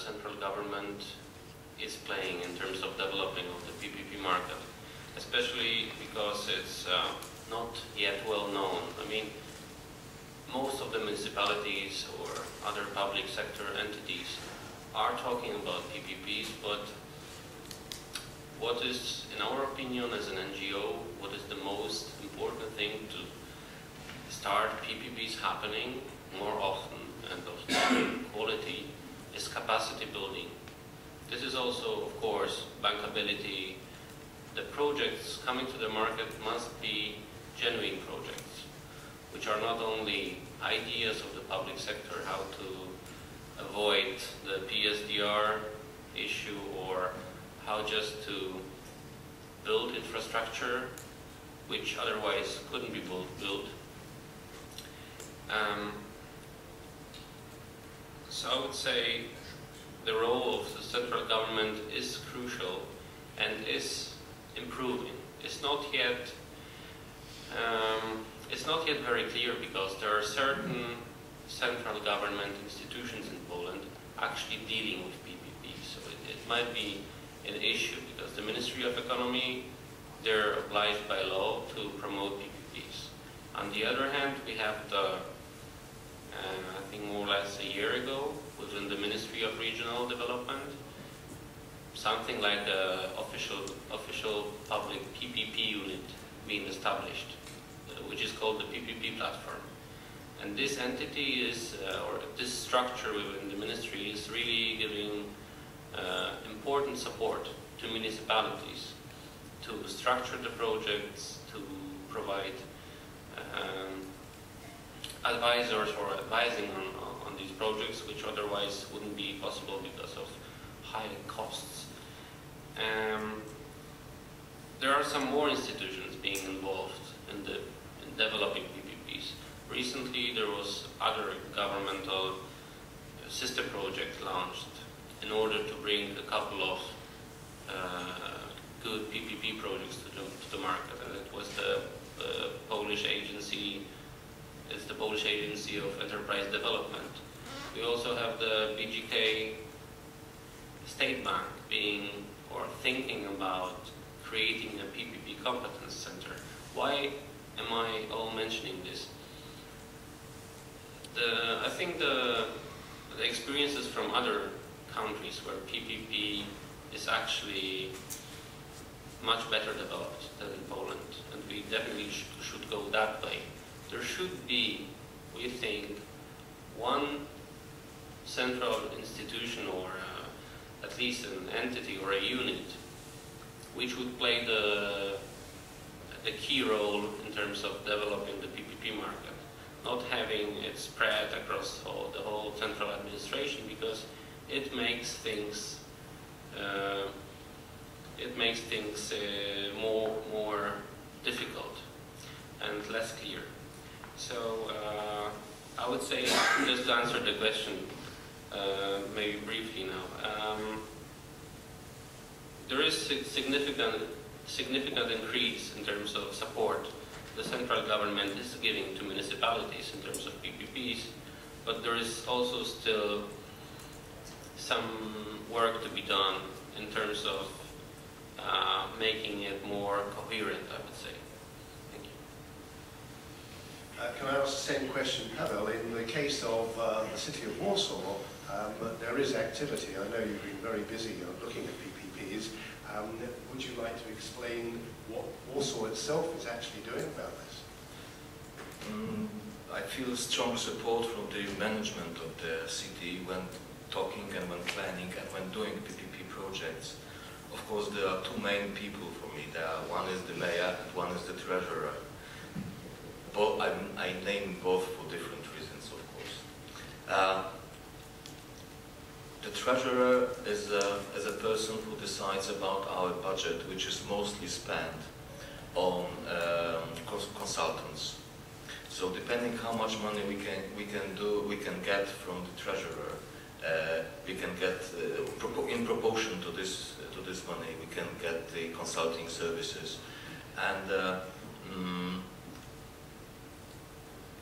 central government is playing in terms of developing of the PPP market, especially because it's not yet well known. I mean, most of the municipalities or other public sector entities are talking about PPPs, but what is, in our opinion as an NGO, what is the most important thing to start PPPs happening more often and of better quality is capacity building. This is also, of course, bankability. The projects coming to the market must be genuine projects, which are not only ideas of the public sector, how to avoid the PSDR issue or how just to build infrastructure which otherwise couldn't be built. So I would say the role of the central government is crucial and is improving. It's not yet very clear because there are certain central government institutions in Poland actually dealing with PPP. So it might be an issue because the Ministry of Economy, they're obliged by law to promote PPPs. On the other hand, we have the I think more or less a year ago, within the Ministry of Regional Development, something like an official public PPP unit being established, which is called the PPP platform. And this entity is, or this structure within the ministry is really giving important support to municipalities to structure the projects, to provide advisors or advising on these projects, which otherwise wouldn't be possible because of high costs. There are some more institutions being involved in developing PPPs. Recently, there was other governmental sister project launched in order to bring a couple of good PPP projects to the market, and it was the Polish agency. It's the Polish Agency of Enterprise Development. We also have the BGK State Bank being or thinking about creating a PPP competence center. Why am I all mentioning this? I think the experiences from other countries where PPP is actually much better developed than in Poland, and we definitely should go that way. There should be, we think, one central institution or at least an entity or a unit which would play the key role in terms of developing the PPP market, not having it spread across the whole central administration, because it makes things more difficult and less clear. So I would say, just to answer the question, maybe briefly now, there is significant increase in terms of support the central government is giving to municipalities in terms of PPPs, but there is also still some work to be done in terms of making it more coherent, I would say. Thank you. Can I ask the same question, Pavel? In the case of the city of Warsaw, there is activity. I know you've been very busy looking at PPPs. Would you like to explain what Warsaw itself is actually doing about this? I feel strong support from the management of the city when talking and when planning and when doing PPP projects. Of course, there are two main people for me. One is the mayor and one is the treasurer. I name both for different reasons, of course. The treasurer is a person who decides about our budget, which is mostly spent on consultants. So depending how much money we can get from the treasurer, we can get in proportion to this money, we can get the consulting services, and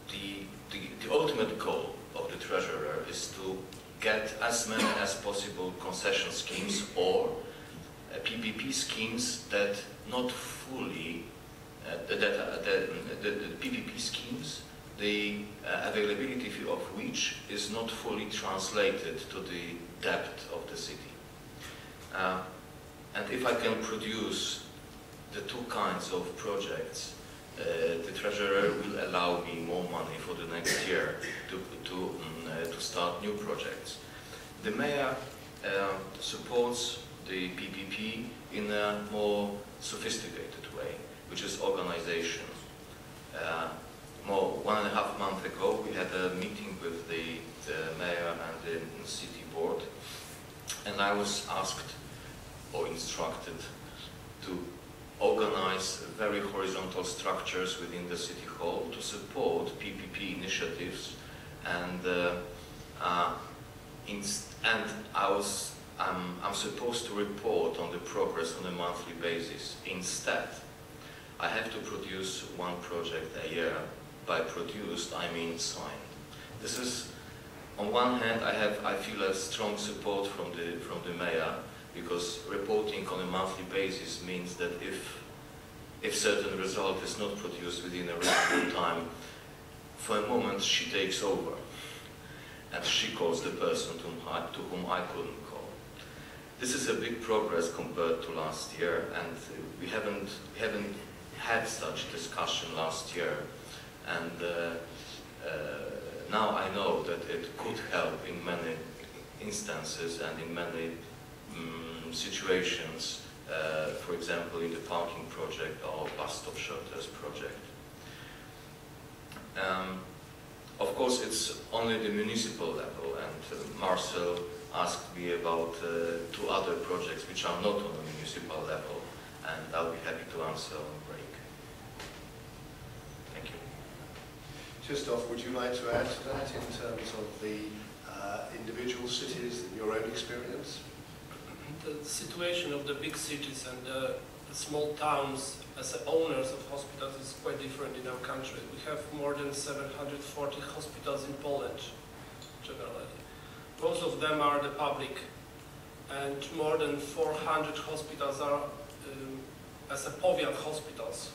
the ultimate goal of the treasurer is to get as as many as possible concession schemes or PPP schemes that not fully, the PPP schemes, the availability of which is not fully translated to the depth of the city. And if I can produce the two kinds of projects, the treasurer will allow me more money for the next year to start new projects. The mayor supports the PPP in a more sophisticated way, which is organization. 1.5 months ago, we had a meeting with the mayor and the city board, and I was asked or instructed to organize very horizontal structures within the city hall to support PPP initiatives, and I'm supposed to report on the progress on a monthly basis. Instead, I have to produce one project a year. By produced, I mean signed. This is, on one hand, I feel a strong support from the mayor, because reporting on a monthly basis means that if certain result is not produced within a reasonable time, for a moment she takes over, and she calls the person to whom I couldn't call. This is a big progress compared to last year, and we haven't had such discussion last year, and now I know that it could help in many instances and in many situations, for example in the parking project or bus stop shelters project. Of course, it's only the municipal level, and Marcel asked me about two other projects which are not on the municipal level, and I'll be happy to answer on break. Thank you. Christoph, would you like to add to that in terms of the individual cities and your own experience? The situation of the big cities and the small towns as owners of hospitals is quite different in our country. We have more than 740 hospitals in Poland, generally. Most of them are the public, and more than 400 hospitals are as a powiat hospitals.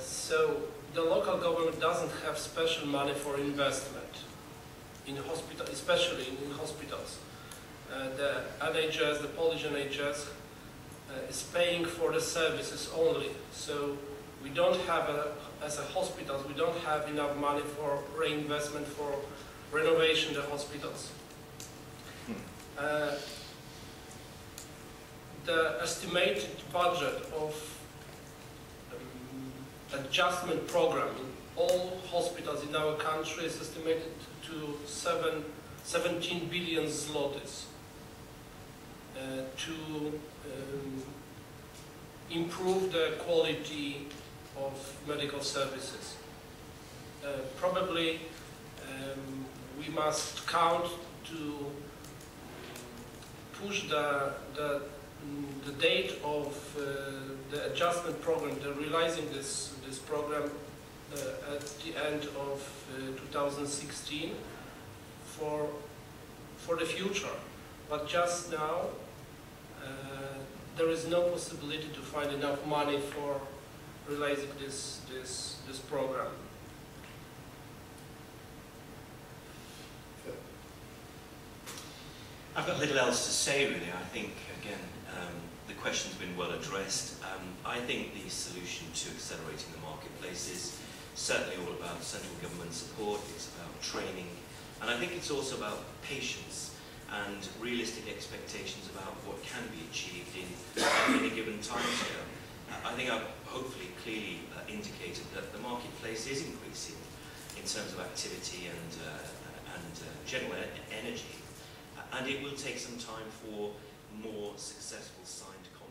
So the local government doesn't have special money for investment in hospital, especially in hospitals. The NHS, the Polish NHS, is paying for the services only. So we don't have, as a hospital, we don't have enough money for reinvestment, for renovation of the hospitals. The estimated budget of adjustment program in all hospitals in our country is estimated to 17 billion zlotys to improve the quality of medical services. Probably we must count to push the date of the adjustment program, the realizing this program at the end of 2016 for the future. But just now there is no possibility to find enough money for realizing this program. I've got little else to say, really. I think, again, the question's been well addressed. I think the solution to accelerating the marketplace is certainly all about central government support, it's about training, and I think it's also about patience and realistic expectations about what can be achieved in a given timescale. I think I've hopefully clearly indicated that the marketplace is increasing in terms of activity and general energy. And it will take some time for more successful signed contracts